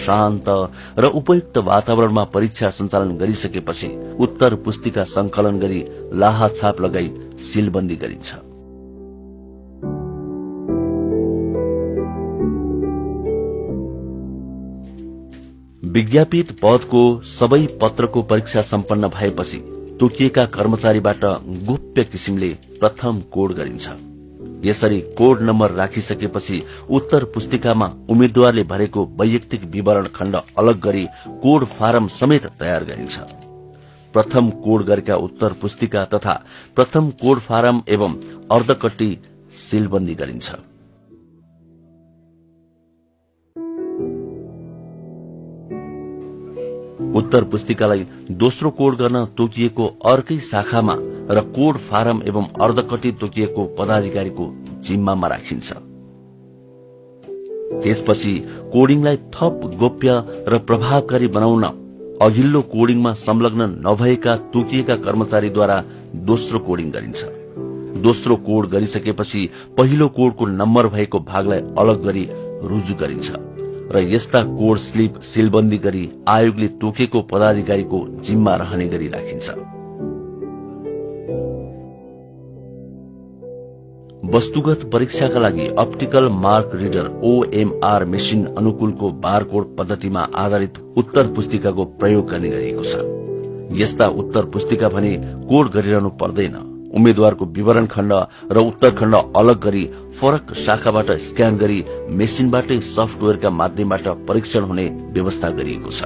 शान्त र उपयुक्त वातावरणमा परीक्षा सञ्चालन गरिसकेपछि उत्तर पुस्तिका संकलन गरी लाहा छाप लगाई सीलबन्दी गरिन्छ। विज्ञापित पदको सबै पत्रको परीक्षा सम्पन्न भएपछि तोकिएका कर्मचारीबाट गोप्य किसिमले प्रथम कोड गरिन्छ। यसरी कोड नम्बर राखिसकेपछि उत्तर पुस्तिकामा उम्मेद्वारले भरेको वैयक्तिक विवरण खण्ड अलग गरी कोड फारम समेत तयार गरिन्छ। प्रथम कोड गरेका उत्तर पुस्तिका तथा प्रथम कोड फारम एवं अर्धकट्टी सीलबन्दी गरिन्छ। उत्तर पुस्तिकालाई दोस्रो कोड गर्न तोकिएको अर्कै शाखामा र कोड फारम एवं अर्धकट्टी तोकिएको पदाधिकारीको जिम्मामा राखिन्छ। त्यसपछि कोडिङलाई थप गोप्य र प्रभावकारी बनाउन अघिल्लो कोडिङमा संलग्न नभएका तोकिएका कर्मचारीद्वारा दोस्रो कोडिङ गरिन्छ। दोस्रो कोड गरिसकेपछि पहिलो कोडको नम्बर भएको भागलाई अलग गरी रुजु गरिन्छ र यस्ता कोड स्लिप सीलबन्दी गरी आयोगले तोकेको पदाधिकारीको जिम्मा रहने गरी राखिन्छ। वस्तुगत परीक्षाका लागि optical mark reader OMR machine अनुकूलको बारकोड पद्धतिमा आधारित उत्तर पुस्तिकाको प्रयोग गर्ने गरिएको छ। यस्ता उत्तर पुस्तिका भने कोड गरिरहनु पर्दैन। उम्मेद्वारको विवरण खण्ड र उत्तर खण्ड अलग गरी फरक शाखाबाट स्क्यान गरी मेसिनबाटै सफ्टवेयरका माध्यमबाट परीक्षण हुने व्यवस्था गरिएको छ।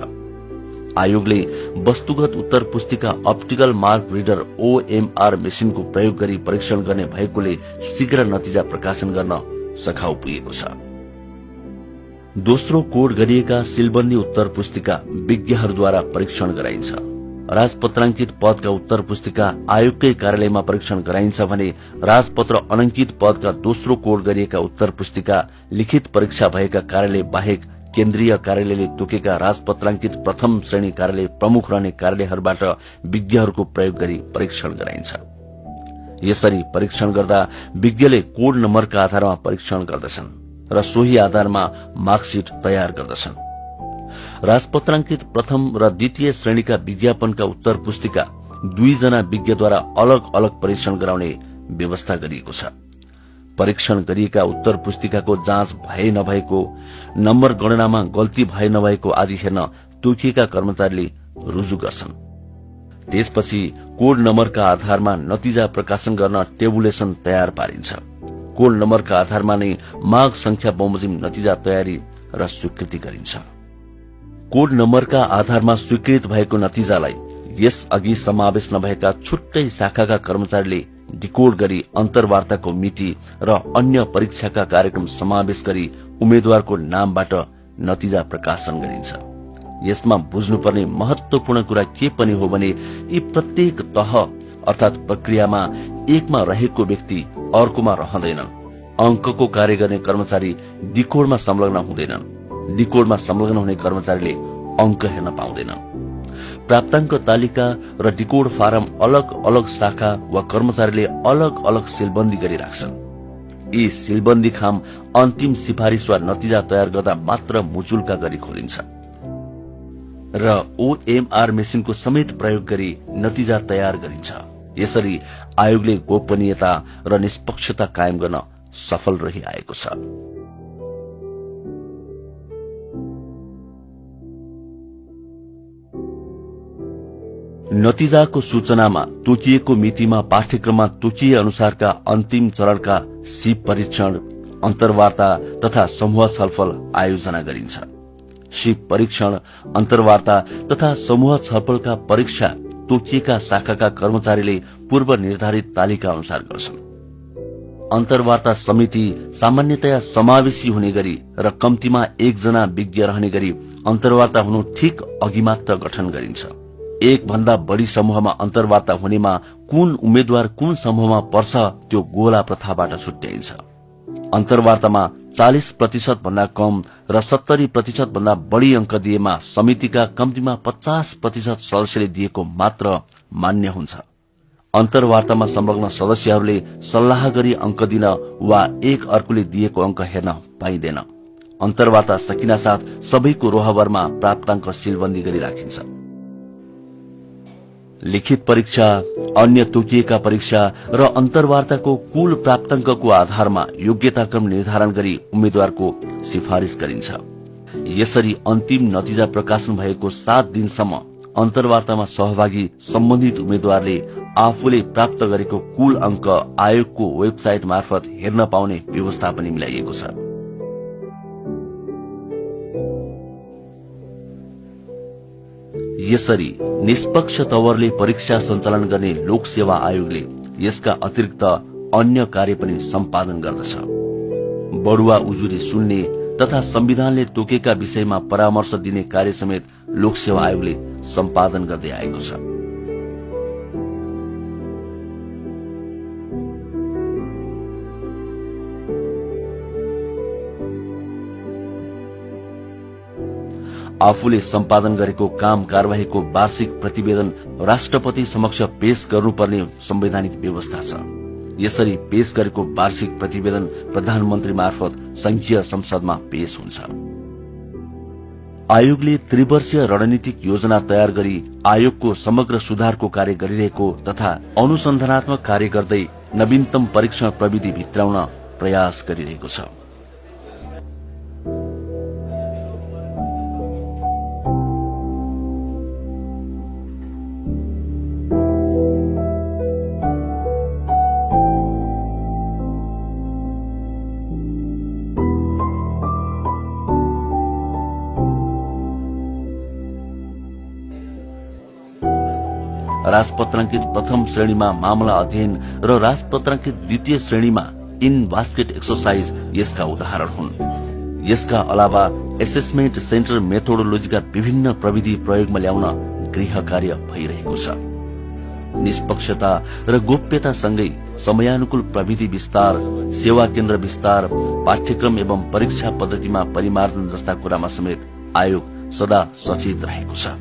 आयोगले वस्तुगत उत्तर पुस्तिका अप्टिकल मार्क रिडर ओएमआर मेसिनको प्रयोग गरी परीक्षण गर्ने भएकोले शीघ्र नतिजा प्रकाशन गर्न सखाउ पुगेको छ। दोस्रो कोड गरिएका सीलबन्दी उत्तर पुस्तिका विज्ञहरूद्वारा परीक्षण गराइन्छ। राजपत्रांकित पदका उत्तर पुस्तिका आयोगकै कार्यालयमा परीक्षण गराइन्छ भने राजपत्र अनंकित पदका दोस्रो कोड गरिएका उत्तर पुस्तिका लिखित परीक्षा भएका कार्यालय बाहेक केन्द्रीय कार्यालयले तोकेका राजपत्रांकित प्रथम श्रेणी कार्यालय प्रमुख रहने कार्यालयहरूबाट विज्ञहरूको प्रयोग गरी परीक्षण गराइन्छ। यसरी परीक्षण गर्दा विज्ञले कोड नम्बरका आधारमा परीक्षण गर्दछन् र सोही आधारमा मार्कसिट तयार गर्दछन्। राजपत्रांकित प्रथम र द्वितीय श्रेणीका विज्ञापनका उत्तर पुस्तिका 2 जना विज्ञद्वारा अलग अलग परीक्षण गराउने व्यवस्था गरिएको छ। परीक्षण गरिएका उत्तर पुस्तिकाको जाँच भए नभएको, नम्बर गणनामा गल्ती भए नभएको आदि हेर्न तोकिएका कर्मचारीले रुजु गर्छन्। त्यसपछि कोड नम्बरका आधारमा नतिजा प्रकाशन गर्न टेबुलेसन तयार पारिन्छ। कोड नम्बरका आधारमा नै माग संख्या बमोजिम नतिजा तयारी र स्वीकृति गरिन्छ। कोड नम्बरका आधारमा स्वीकृत भएको नतिजालाई यस अघि समावेश नभएका छुट्टै शाखाका कर्मचारीले डिकोड गरी अन्तर्वार्ताको मिति र अन्य परीक्षाका कार्यक्रम समावेश गरी उम्मेद्वारको नामबाट नतिजा प्रकाशन गरिन्छ। यसमा बुझ्नुपर्ने महत्वपूर्ण कुरा के पनि हो भने यी प्रत्येक तह अर्थात प्रक्रियामा एकमा रहेको व्यक्ति अर्कोमा रहँदैनन्। अंकको कार्य गर्ने कर्मचारी डिकोडमा संलग्न हुँदैनन्। डिकोडमा संलग्न हुने कर्मचारीले अंक हेर्न पाउँदैनन्। प्राप्तांक तालिका र डिकोड फारम अलग अलग शाखा वा कर्मचारीले अलग अलग सीलबन्दी गरिराख्छन्। यी सीलबन्दी खाम अन्तिम सिफारिश वा नतिजा तयार गर्दा मात्र मुचुल्का गरी खोलिन्छ र ओएमआर मेसिनको समेत प्रयोग गरी नतिजा तयार गरिन्छ। यसरी आयोगले गोपनीयता र निष्पक्षता कायम गर्न सफल रहिआएको छ। नतिजाको सूचनामा तोकिएको मितिमा पाठ्यक्रममा तोकिए अनुसारका अन्तिम चरणका सिप परीक्षण, अन्तर्वार्ता तथा समूह छलफल आयोजना गरिन्छ। सिप परीक्षण, अन्तर्वार्ता तथा समूह छलफलका परीक्षा तोकिएका शाखाका कर्मचारीले पूर्व निर्धारित तालिका अनुसार गर्छन्। अन्तर्वार्ता समिति सामान्यतया समावेशी हुने गरी र कम्तीमा 1 जना विज्ञ रहने गरी अन्तर्वार्ता हुनु ठिक अघि मात्र गठन गरिन्छ। एक भन्दा बढी समूहमा अन्तर्वार्ता हुनेमा कुन उम्मेद्वार कुन समूहमा पर्छ त्यो गोला प्रथाबाट छुट्याइन्छ। अन्तर्वार्तामा 40% भन्दा कम र 70% भन्दा बढ़ी अंक दिएमा समितिका कम्तीमा 50% सदस्यले दिएको मात्र मान्य हुन्छ। अन्तर्वार्तामा संलग्न सदस्यहरूले सल्लाह गरी अंक दिन वा एक अर्कोले दिएको अंक हेर्न पाइँदैन। अन्तर्वार्ता सकिना साथ सबैको रोहबरमा प्राप्ताङ्क सीलबन्दी गरी राखिन्छ। लिखित परीक्षा, अन्य तोकिएका परीक्षा र अन्तर्वार्ताको कुल प्राप्ताङ्कको आधारमा योग्यताक्रम निर्धारण गरी उम्मेद्वारको सिफारिश गरिन्छ। यसरी अन्तिम नतिजा प्रकाशन भएको 7 दिनसम्म अन्तर्वार्तामा सहभागी सम्बन्धित उम्मेद्वारले आफूले प्राप्त गरेको कुल अंक आयोगको वेबसाइट मार्फत हेर्न पाउने व्यवस्था पनि मिलाइएको छ। यसरी निष्पक्ष तवरले परीक्षा सञ्चालन गर्ने लोक सेवा आयोगले यसका अतिरिक्त अन्य कार्य पनि सम्पादन गर्दछ। बढुवा उजुरी सुन्ने तथा संविधानले तोकेका विषयमा परामर्श दिने कार्य समेत लोक सेवा आयोगले सम्पादन गर्दै आएको छ। आफूले सम्पादन गरेको काम कारबाहीको वार्षिक प्रतिवेदन राष्ट्रपति समक्ष पेश गर्नुपर्ने संवैधानिक व्यवस्था छ। यसरी पेश गरेको वार्षिक प्रतिवेदन प्रधानमन्त्री मार्फत संघीय संसदमा पेश हुन्छ। आयोगले त्रिवर्षीय रणनीतिक योजना तयार गरी आयोगको समग्र सुधारको कार्य गरिरहेको तथा अनुसन्धानात्मक कार्य गर्दै नवीनतम परीक्षण प्रविधि भित्राउन प्रयास गरिरहेको छ। राजपत्राङ्कित प्रथम श्रेणीमा मामला अध्ययन र राजपत्राङ्कित द्वितीय श्रेणीमा इन बास्केट एक्सरसाइज यसका उदाहरण हुन्। यसका अलावा एसेसमेन्ट सेन्टर मेथोडोलोजीका विभिन्न प्रविधि प्रयोगमा ल्याउन गृह कार्य भइरहेको छ। निष्पक्षता र गोप्यतासँगै समयानुकूल प्रविधि विस्तार, सेवा केन्द्र विस्तार, पाठ्यक्रम एवं परीक्षा पद्धतिमा परिमार्जन जस्ता कुरामा समेत आयोग सदा सचेत रहेको छ।